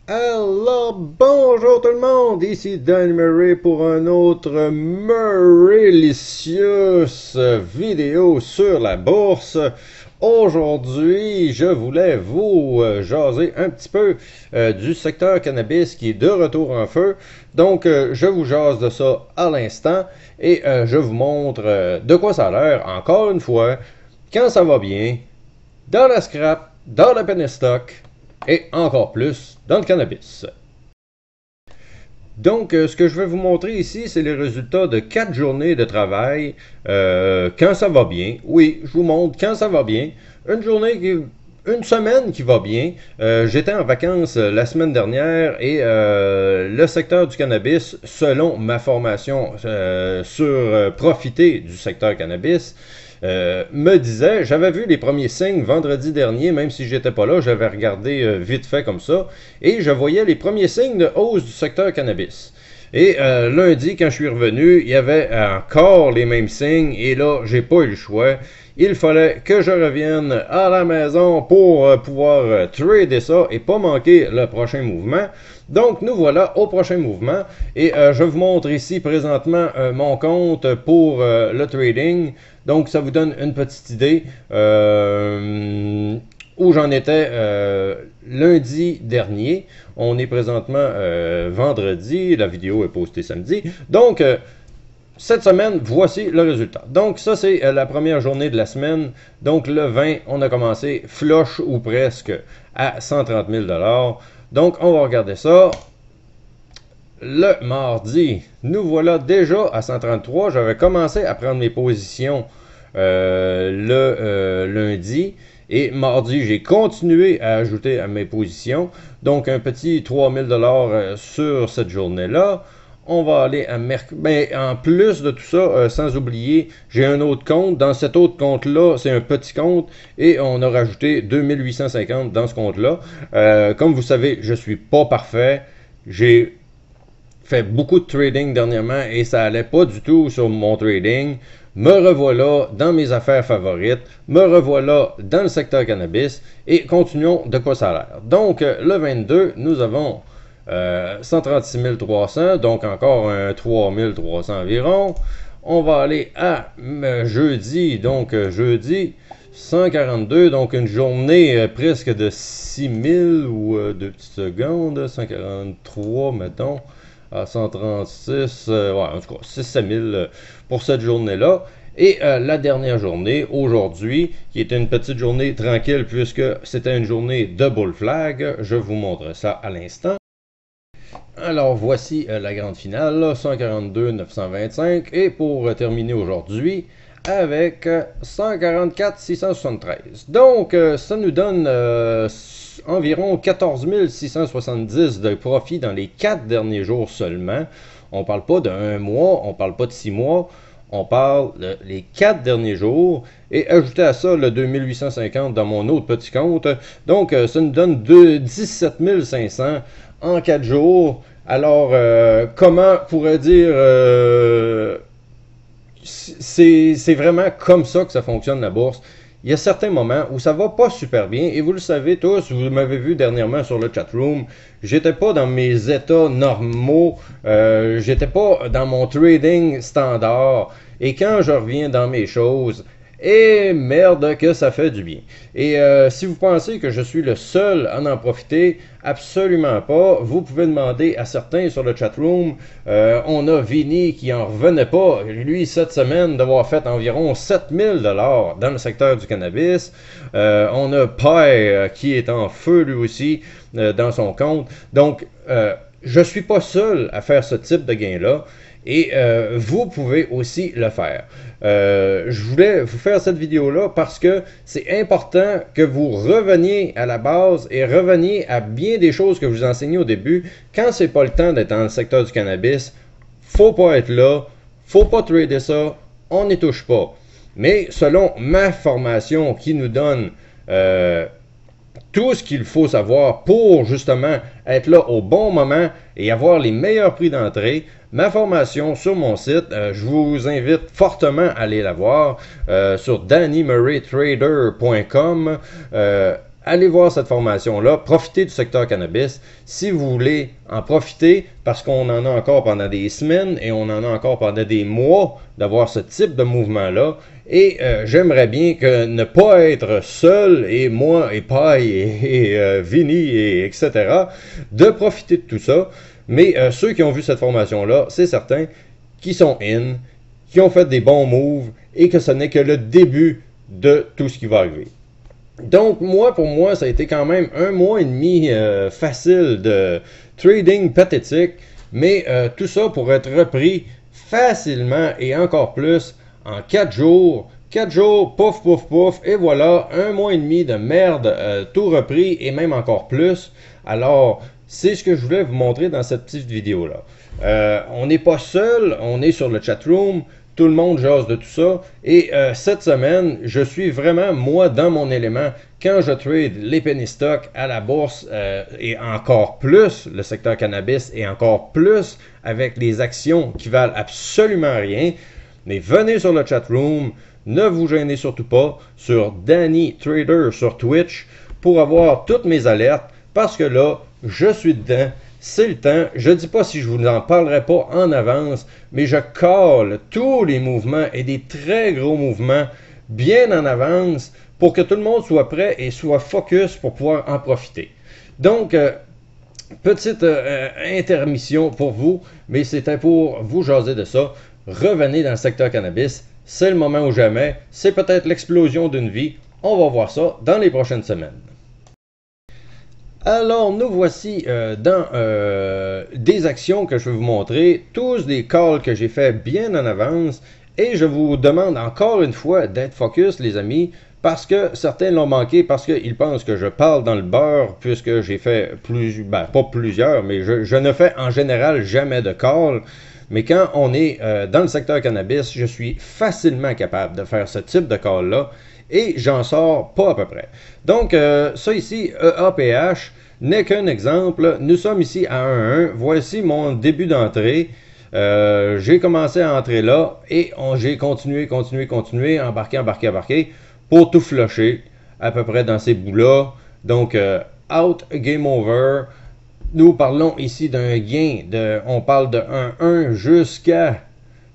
Alors, bonjour tout le monde, ici Dan Murray pour un autre Murraylicious vidéo sur la bourse. Aujourd'hui, je voulais vous jaser un petit peu du secteur cannabis qui est de retour en feu. Donc, je vous jase de ça à l'instant et je vous montre de quoi ça a l'air, encore une fois, quand ça va bien, dans la scrap, dans la penny stock, et encore plus dans le cannabis. Donc, ce que je vais vous montrer ici, c'est les résultats de 4 journées de travail quand ça va bien. Oui, je vous montre quand ça va bien. Une semaine qui va bien. J'étais en vacances la semaine dernière et le secteur du cannabis, selon ma formation sur profiter du secteur cannabis, me disait, j'avais vu les premiers signes vendredi dernier, même si j'étais pas là, j'avais regardé vite fait comme ça, et je voyais les premiers signes de hausse du secteur cannabis. Et lundi, quand je suis revenu, il y avait encore les mêmes signes, et là, j'ai pas eu le choix. Il fallait que je revienne à la maison pour pouvoir trader ça et pas manquer le prochain mouvement. Donc, nous voilà au prochain mouvement. Et je vous montre ici présentement mon compte pour le trading. Donc, ça vous donne une petite idée où j'en étais lundi dernier. On est présentement vendredi. La vidéo est postée samedi. Donc, cette semaine, voici le résultat. Donc, ça, c'est la première journée de la semaine. Donc, le 20, on a commencé flush ou presque à 130 000 $. Donc, on va regarder ça. Le mardi, nous voilà déjà à 133. J'avais commencé à prendre mes positions le lundi. Et mardi, j'ai continué à ajouter à mes positions. Donc, un petit 3000 $ sur cette journée-là. On va aller à mercredi. Ben, en plus de tout ça, sans oublier, j'ai un autre compte. Dans cet autre compte-là, c'est un petit compte. Et on a rajouté 2850 dans ce compte-là. Comme vous savez, je suis pas parfait. J'ai fait beaucoup de trading dernièrement et ça allait pas du tout sur mon trading. Me revoilà dans mes affaires favorites, me revoilà dans le secteur cannabis et continuons de quoi ça a l'air. Donc, le 22, nous avons 136 300, donc encore un 3300 environ. On va aller à jeudi, donc jeudi 142, donc une journée presque de 6000 ou 2 petites secondes, 143 mettons. À 136, ouais, en tout cas 6 000 pour cette journée-là. Et la dernière journée, aujourd'hui, qui était une petite journée tranquille puisque c'était une journée de bull flag. Je vous montre ça à l'instant. Alors voici la grande finale, 142 925. Et pour terminer aujourd'hui, avec 144 673. Donc, ça nous donne environ 14 670 de profit dans les 4 derniers jours seulement. On ne parle pas d'un mois, on ne parle pas de 6 mois, on parle des 4 derniers jours. Et ajouter à ça le 2850 dans mon autre petit compte. Donc, ça nous donne 17 500 en 4 jours. Alors, comment pourrait dire... c'est vraiment comme ça que ça fonctionne la bourse. Il y a certains moments où ça va pas super bien et vous le savez tous, vous m'avez vu dernièrement sur le chatroom, j'étais pas dans mes états normaux, j'étais pas dans mon trading standard et quand je reviens dans mes choses, et merde que ça fait du bien. Et si vous pensez que je suis le seul à en profiter, absolument pas. Vous pouvez demander à certains sur le chatroom. On a Vinny qui en revenait pas, lui, cette semaine, d'avoir fait environ 7000 $ dans le secteur du cannabis. On a Pai qui est en feu lui aussi dans son compte. Donc, je suis pas seul à faire ce type de gain-là. Et vous pouvez aussi le faire. Je voulais vous faire cette vidéo-là parce que c'est important que vous reveniez à la base et reveniez à bien des choses que je vous enseignais au début. Quand c'est pas le temps d'être dans le secteur du cannabis, faut pas être là, faut pas trader ça, on n'y touche pas. Mais selon ma formation qui nous donne tout ce qu'il faut savoir pour justement être là au bon moment et avoir les meilleurs prix d'entrée, ma formation sur mon site, je vous invite fortement à aller la voir sur DannyMurrayTrader.com. allez voir cette formation-là, profitez du secteur cannabis. Si vous voulez en profiter, parce qu'on en a encore pendant des semaines et on en a encore pendant des mois d'avoir ce type de mouvement-là, et j'aimerais bien que ne pas être seul, et moi, et Paille, et Vinny, et etc., de profiter de tout ça. Mais ceux qui ont vu cette formation-là, c'est certain, qui sont in, qui ont fait des bons moves, et que ce n'est que le début de tout ce qui va arriver. Donc, pour moi, ça a été quand même 1 mois et demi facile de trading pathétique, mais tout ça pour être repris facilement et encore plus en 4 jours. 4 jours, pouf, pouf, pouf, et voilà, 1 mois et demi de merde, tout repris et même encore plus. Alors, c'est ce que je voulais vous montrer dans cette petite vidéo-là. On n'est pas seul, on est sur le chat room. Tout le monde jase de tout ça. Et cette semaine, je suis vraiment, moi, dans mon élément. Quand je trade les penny stocks à la bourse, et encore plus le secteur cannabis, et encore plus avec les actions qui valent absolument rien. Mais venez sur le chat room, ne vous gênez surtout pas, sur Danny Trader sur Twitch, pour avoir toutes mes alertes, parce que là, je suis dedans. C'est le temps. Je ne dis pas si je vous en parlerai pas en avance, mais je colle tous les mouvements et des très gros mouvements bien en avance pour que tout le monde soit prêt et soit focus pour pouvoir en profiter. Donc, petite intermission pour vous, mais c'était pour vous jaser de ça. Revenez dans le secteur cannabis. C'est le moment ou jamais. C'est peut-être l'explosion d'une vie. On va voir ça dans les prochaines semaines. Alors, nous voici dans des actions que je vais vous montrer, tous des calls que j'ai fait bien en avance, et je vous demande encore une fois d'être focus, les amis, parce que certains l'ont manqué, parce qu'ils pensent que je parle dans le beurre, puisque j'ai fait pas plusieurs, mais je ne fais en général jamais de calls. Mais quand on est dans le secteur cannabis, je suis facilement capable de faire ce type de call-là, et j'en sors pas à peu près. Donc, ça ici, EAPH, n'est qu'un exemple. Nous sommes ici à 1.1. Voici mon début d'entrée. J'ai commencé à entrer là, et j'ai continué, embarqué, pour tout flusher, à peu près dans ces bouts-là. Donc, out, game over. Nous parlons ici d'un gain, on parle de 1.1 jusqu'à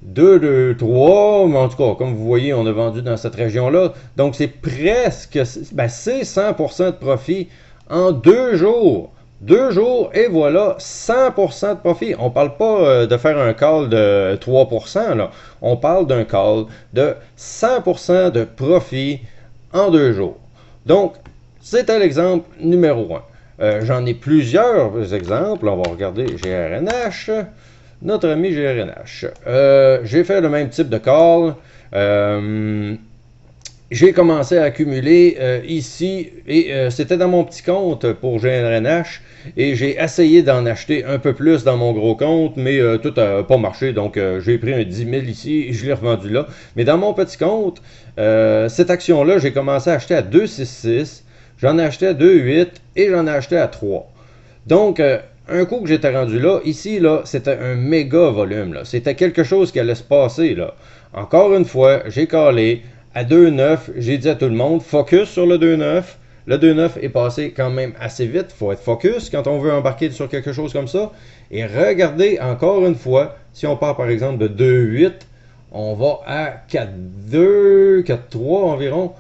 2, 3, mais en tout cas, comme vous voyez, on a vendu dans cette région-là. Donc, c'est presque, c'est 100% de profit en 2 jours. 2 jours, et voilà, 100% de profit. On ne parle pas de faire un call de 3%, là. On parle d'un call de 100% de profit en 2 jours. Donc, c'était l'exemple numéro 1. J'en ai plusieurs exemples. On va regarder GRNH. Notre ami GRNH. J'ai fait le même type de call. J'ai commencé à accumuler ici, et c'était dans mon petit compte pour GRNH, et j'ai essayé d'en acheter un peu plus dans mon gros compte, mais tout n'a pas marché, donc j'ai pris un 10 000 ici, et je l'ai revendu là. Mais dans mon petit compte, cette action-là, j'ai commencé à acheter à 2,66, j'en ai acheté à 2,8, et j'en ai acheté à 3. Donc, un coup que j'étais rendu là, ici, là, c'était un méga volume, là. C'était quelque chose qui allait se passer, là. Encore une fois, j'ai callé à 2,9, j'ai dit à tout le monde, focus sur le 2,9. Le 2,9 est passé quand même assez vite, il faut être focus quand on veut embarquer sur quelque chose comme ça. Et regardez, encore une fois, si on part par exemple de 2,8, on va à 4,2, 4,3 environ.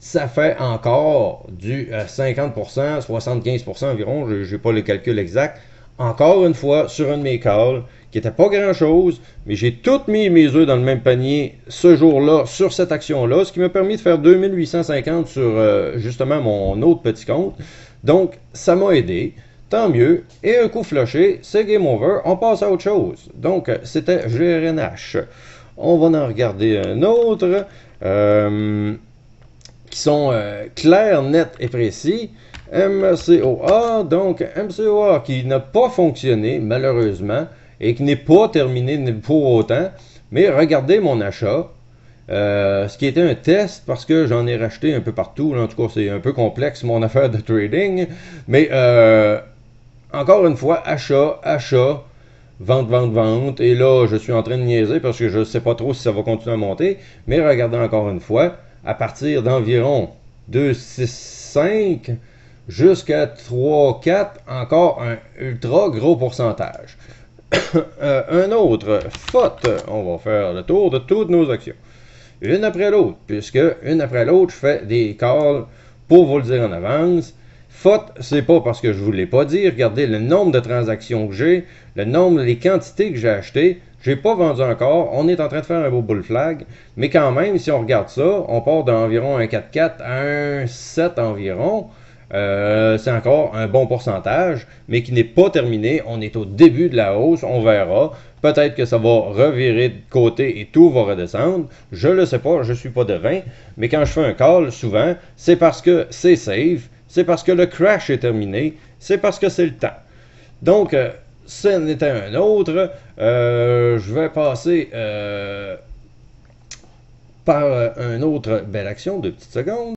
Ça fait encore du 50%, 75% environ, je n'ai pas le calcul exact. Encore une fois, sur un de mes calls, qui n'était pas grand-chose, mais j'ai tout mis mes œufs dans le même panier ce jour-là, sur cette action-là, ce qui m'a permis de faire 2850 sur justement mon autre petit compte. Donc, ça m'a aidé, tant mieux. Et un coup flushé, c'est game over, on passe à autre chose. Donc, c'était GRNH. On va en regarder un autre. Qui sont clairs, nets et précis. MCOA, donc MCOA qui n'a pas fonctionné malheureusement et qui n'est pas terminé pour autant. Mais regardez mon achat, ce qui était un test parce que j'en ai racheté un peu partout. Là, en tout cas, c'est un peu complexe mon affaire de trading. Mais encore une fois, achat, vente. Et là, je suis en train de niaiser parce que je ne sais pas trop si ça va continuer à monter. Mais regardez encore une fois. À partir d'environ 2,6 5 jusqu'à 3, 4, encore un ultra gros pourcentage. Un autre, FOT, on va faire le tour de toutes nos actions. Une après l'autre, puisque une après l'autre, je fais des calls pour vous le dire en avance. FOT, c'est pas parce que je vous l'ai pas dit. Regardez le nombre de transactions que j'ai, le nombre, les quantités que j'ai achetées. J'ai pas vendu encore. On est en train de faire un beau bull flag. Mais quand même, si on regarde ça, on part d'environ un 4,4 à un 7 environ. C'est encore un bon pourcentage, mais qui n'est pas terminé. On est au début de la hausse. On verra. Peut-être que ça va revirer de côté et tout va redescendre. Je ne le sais pas. Je ne suis pas devin. Mais quand je fais un call, souvent, c'est parce que c'est safe. C'est parce que le crash est terminé. C'est parce que c'est le temps. Donc, ce n'était un autre. Je vais passer par une autre belle action. 2 petites secondes.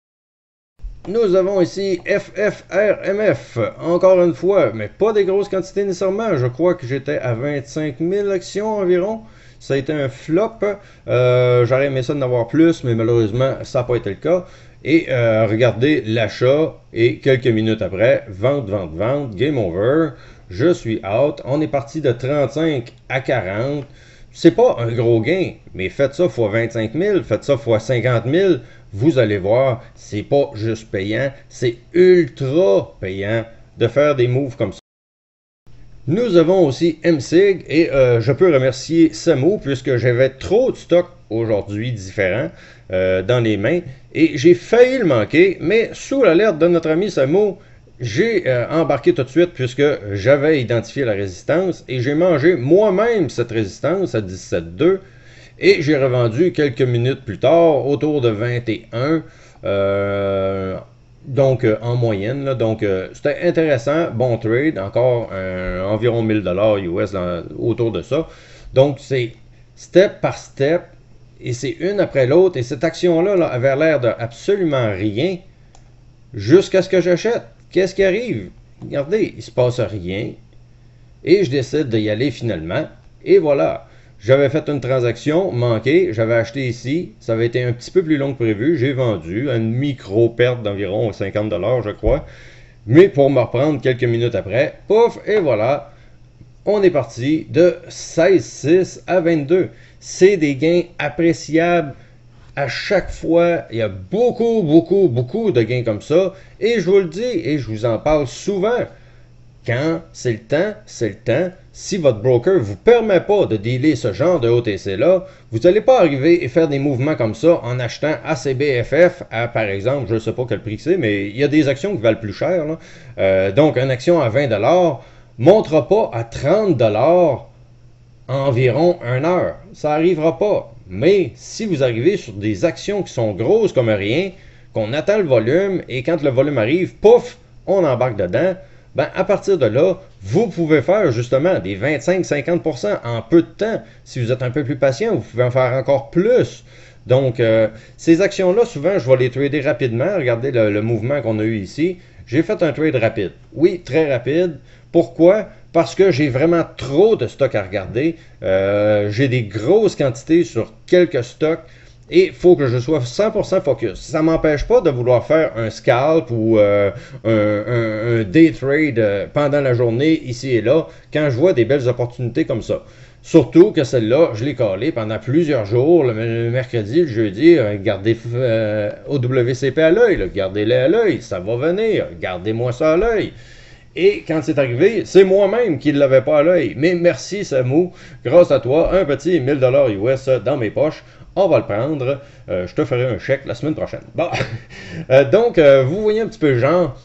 Nous avons ici FFRMF, encore une fois, mais pas des grosses quantités nécessairement. Je crois que j'étais à 25 000 actions environ. Ça a été un flop. J'aurais aimé ça d'en avoir plus, mais malheureusement, ça n'a pas été le cas. Et regardez l'achat, et quelques minutes après, vente, vente, vente, game over. Je suis out. On est parti de 35 à 40. C'est pas un gros gain, mais faites ça fois 25 000, faites ça fois 50 000. Vous allez voir, c'est pas juste payant, c'est ultra payant de faire des moves comme ça. Nous avons aussi MSIG et je peux remercier Samo puisque j'avais trop de stocks aujourd'hui différents dans les mains et j'ai failli le manquer, mais sous l'alerte de notre ami Samo, j'ai embarqué tout de suite puisque j'avais identifié la résistance et j'ai mangé moi-même cette résistance à 17,2. Et j'ai revendu quelques minutes plus tard, autour de 21, donc en moyenne. Là, donc c'était intéressant, bon trade, encore environ 1000 $ US autour de ça. Donc c'est step par step, et c'est une après l'autre. Et cette action-là là, avait l'air de absolument rien jusqu'à ce que j'achète. Qu'est-ce qui arrive? Regardez, il ne se passe rien. Et je décide d'y aller finalement. Et voilà. J'avais fait une transaction manquée, j'avais acheté ici, ça avait été un petit peu plus long que prévu, j'ai vendu à une micro-perte d'environ 50 $, je crois. Mais pour me reprendre quelques minutes après, pouf, et voilà, on est parti de 16,6 à 22. C'est des gains appréciables à chaque fois. Il y a beaucoup, beaucoup, beaucoup de gains comme ça. Et je vous le dis, et je vous en parle souvent. Quand c'est le temps, c'est le temps. Si votre broker ne vous permet pas de dealer ce genre de OTC-là, vous n'allez pas arriver et faire des mouvements comme ça en achetant ACBFF à, par exemple, je ne sais pas quel prix c'est, mais il y a des actions qui valent plus cher. Donc, une action à 20 $ ne montera pas à 30 $ environ 1 heure. Ça n'arrivera pas. Mais si vous arrivez sur des actions qui sont grosses comme rien, qu'on attend le volume, et quand le volume arrive, pouf, on embarque dedans, ben, à partir de là, vous pouvez faire justement des 25-50% en peu de temps. Si vous êtes un peu plus patient, vous pouvez en faire encore plus. Donc, ces actions-là, souvent, je vais les trader rapidement. Regardez le mouvement qu'on a eu ici. J'ai fait un trade rapide. Oui, très rapide. Pourquoi? Parce que j'ai vraiment trop de stocks à regarder. J'ai des grosses quantités sur quelques stocks. Et il faut que je sois 100% focus. Ça ne m'empêche pas de vouloir faire un scalp ou un day trade pendant la journée, ici et là, quand je vois des belles opportunités comme ça. Surtout que celle-là, je l'ai collée pendant plusieurs jours, le mercredi, le jeudi. Gardez OWCP à l'œil, gardez-les à l'œil, ça va venir, gardez-moi ça à l'œil. Et quand c'est arrivé, c'est moi-même qui ne l'avais pas à l'œil. Mais merci Samu, grâce à toi, un petit 1000 $ US dans mes poches. On va le prendre. Je te ferai un chèque la semaine prochaine. Bon. Donc, vous voyez un petit peu le genre.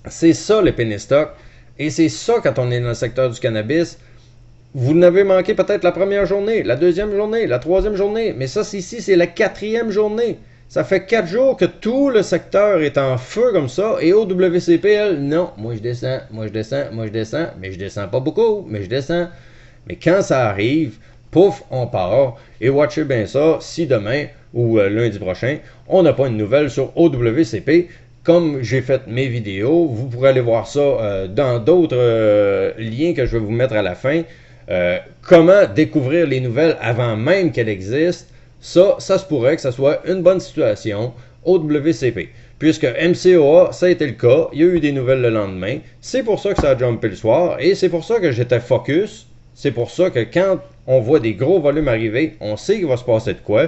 C'est ça le penny stock. Et c'est ça quand on est dans le secteur du cannabis. Vous n'avez manqué peut-être la première journée, la deuxième journée, la troisième journée. Mais ça, ici, c'est la 4e journée. Ça fait 4 jours que tout le secteur est en feu comme ça. Et OWCP, elle, non. Moi, je descends, moi, je descends, moi, je descends. Mais je descends pas beaucoup, mais je descends. Mais quand ça arrive, pouf, on part. Et watchez bien ça, si demain ou lundi prochain, on n'a pas une nouvelle sur OWCP, comme j'ai fait mes vidéos, vous pourrez aller voir ça dans d'autres liens que je vais vous mettre à la fin. Comment découvrir les nouvelles avant même qu'elles existent, ça se pourrait que ça soit une bonne situation, OWCP. puisque MCOA, ça a été le cas, il y a eu des nouvelles le lendemain, c'est pour ça que ça a jumpé le soir, et c'est pour ça que j'étais focus, c'est pour ça que quand on voit des gros volumes arriver, on sait qu'il va se passer de quoi,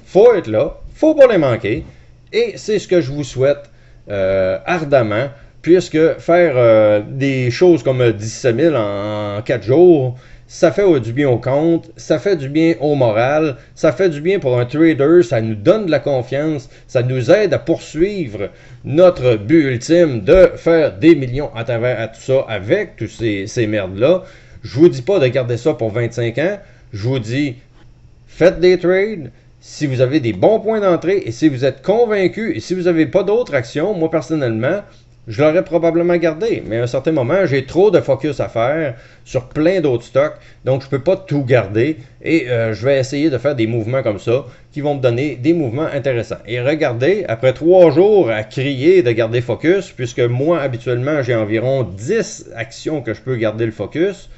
faut être là, faut pas les manquer, et c'est ce que je vous souhaite ardemment, puisque faire des choses comme 17 000 en 4 jours, ça fait du bien au compte, ça fait du bien au moral, ça fait du bien pour un trader, ça nous donne de la confiance, ça nous aide à poursuivre notre but ultime de faire des millions à travers à tout ça avec tous ces merdes-là. Je vous dis pas de garder ça pour 25 ans, je vous dis faites des trades. Si vous avez des bons points d'entrée et si vous êtes convaincu et si vous n'avez pas d'autres actions, moi personnellement, je l'aurais probablement gardé. Mais à un certain moment, j'ai trop de focus à faire sur plein d'autres stocks. Donc, je ne peux pas tout garder. Et je vais essayer de faire des mouvements comme ça qui vont me donner des mouvements intéressants. Et regardez, après 3 jours à crier de garder focus, puisque moi, habituellement, j'ai environ 10 actions que je peux garder le focus,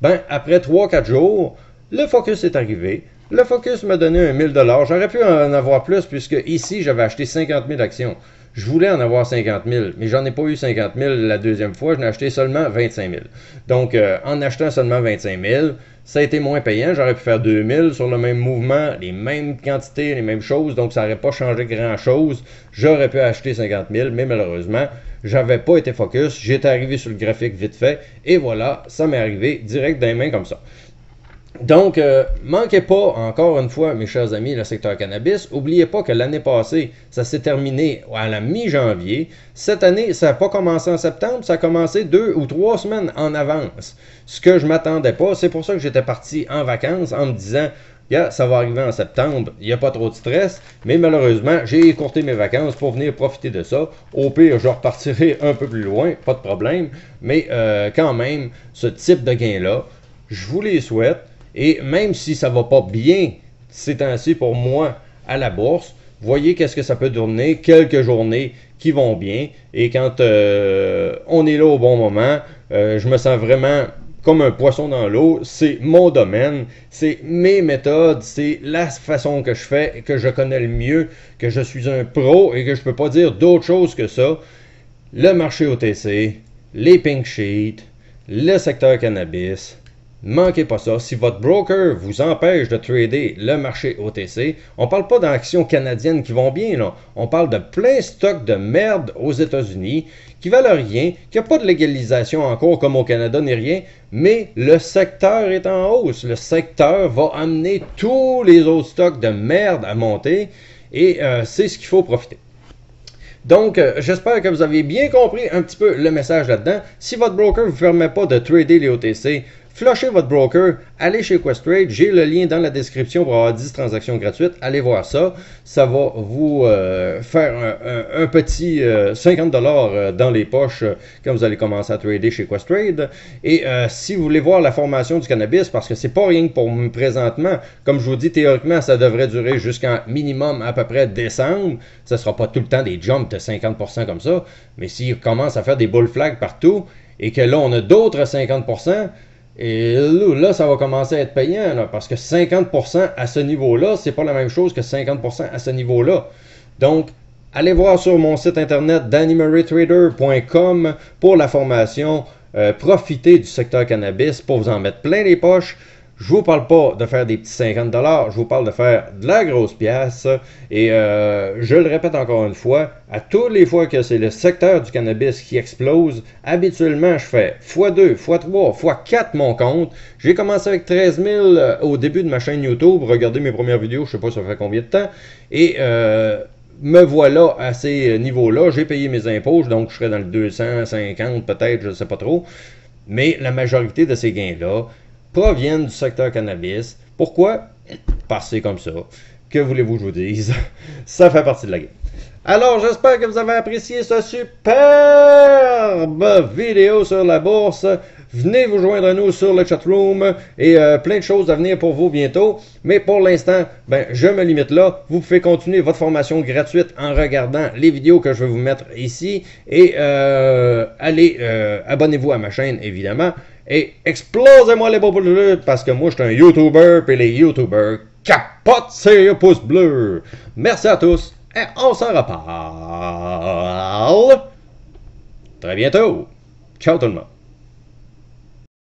ben, après 3-4 jours, le focus est arrivé. Le focus m'a donné un 1000 $. J'aurais pu en avoir plus puisque ici, j'avais acheté 50 000 actions. Je voulais en avoir 50 000, mais j'en ai pas eu 50 000 la deuxième fois. J'en ai acheté seulement 25 000. Donc, en achetant seulement 25 000, ça a été moins payant. J'aurais pu faire 2 000 sur le même mouvement, les mêmes quantités, les mêmes choses. Donc, ça n'aurait pas changé grand-chose. J'aurais pu acheter 50 000, mais malheureusement, j'avais pas été focus. J'étais arrivé sur le graphique vite fait. Et voilà, ça m'est arrivé direct dans les mains comme ça. Donc, manquez pas, encore une fois, mes chers amis, le secteur cannabis. N'oubliez pas que l'année passée, ça s'est terminé à la mi-janvier. Cette année, ça n'a pas commencé en septembre, ça a commencé 2 ou 3 semaines en avance. Ce que je ne m'attendais pas, c'est pour ça que j'étais parti en vacances en me disant, yeah, ça va arriver en septembre, il n'y a pas trop de stress. Mais malheureusement, j'ai écourté mes vacances pour venir profiter de ça. Au pire, je repartirai un peu plus loin, pas de problème. Mais quand même, ce type de gain-là, je vous les souhaite. Et même si ça ne va pas bien ces temps-ci pour moi à la bourse, voyez qu'est-ce que ça peut donner, quelques journées qui vont bien. Et quand on est là au bon moment, je me sens vraiment comme un poisson dans l'eau. C'est mon domaine, c'est mes méthodes, c'est la façon que je fais, que je connais le mieux, que je suis un pro et que je ne peux pas dire d'autre chose que ça. Le marché OTC, les pink sheets, le secteur cannabis. Manquez pas ça. Si votre broker vous empêche de trader le marché OTC, on parle pas d'actions canadiennes qui vont bien, là. On parle de plein stock de merde aux États-Unis qui valent rien, qui n'a pas de légalisation en cours comme au Canada ni rien, mais le secteur est en hausse. Le secteur va amener tous les autres stocks de merde à monter et c'est ce qu'il faut profiter. Donc, j'espère que vous avez bien compris un petit peu le message là-dedans. Si votre broker ne vous permet pas de trader les OTC, flushez votre broker, allez chez Questrade, j'ai le lien dans la description pour avoir 10 transactions gratuites, allez voir ça, ça va vous faire un petit 50 $ dans les poches quand vous allez commencer à trader chez Questrade. Et si vous voulez voir la formation du cannabis, parce que c'est pas rien que pour présentement, comme je vous dis, théoriquement, ça devrait durer jusqu'en minimum à peu près décembre, ça sera pas tout le temps des jumps de 50% comme ça, mais s'il commence à faire des bull flags partout, et que là on a d'autres 50%, et là, ça va commencer à être payant, là, parce que 50% à ce niveau-là, c'est pas la même chose que 50% à ce niveau-là. Donc, allez voir sur mon site internet dannymarytrader.com pour la formation. Profitez du secteur cannabis pour vous en mettre plein les poches. Je vous parle pas de faire des petits 50 $, je vous parle de faire de la grosse pièce. Et je le répète encore une fois, à toutes les fois que c'est le secteur du cannabis qui explose, habituellement je fais x2, x3, x4 mon compte. J'ai commencé avec 13 000 au début de ma chaîne YouTube. Regardez mes premières vidéos, je sais pas ça fait combien de temps. Et me voilà à ces niveaux-là. J'ai payé mes impôts, donc je serai dans le 250 peut-être, je ne sais pas trop. Mais la majorité de ces gains-là proviennent du secteur cannabis. Pourquoi? Parce que c'est comme ça. Que voulez-vous que je vous dise? Ça fait partie de la game. Alors, j'espère que vous avez apprécié ce superbe vidéo sur la bourse. Venez vous joindre à nous sur le chatroom et plein de choses à venir pour vous bientôt. Mais pour l'instant, ben, je me limite là. Vous pouvez continuer votre formation gratuite en regardant les vidéos que je vais vous mettre ici. Et allez, abonnez-vous à ma chaîne, évidemment. Et explosez-moi les beaux pouces bleus parce que moi, je suis un YouTuber et les YouTubers capotent ces pouces bleus. Merci à tous. Et on s'en reparle très bientôt. Ciao tout le monde.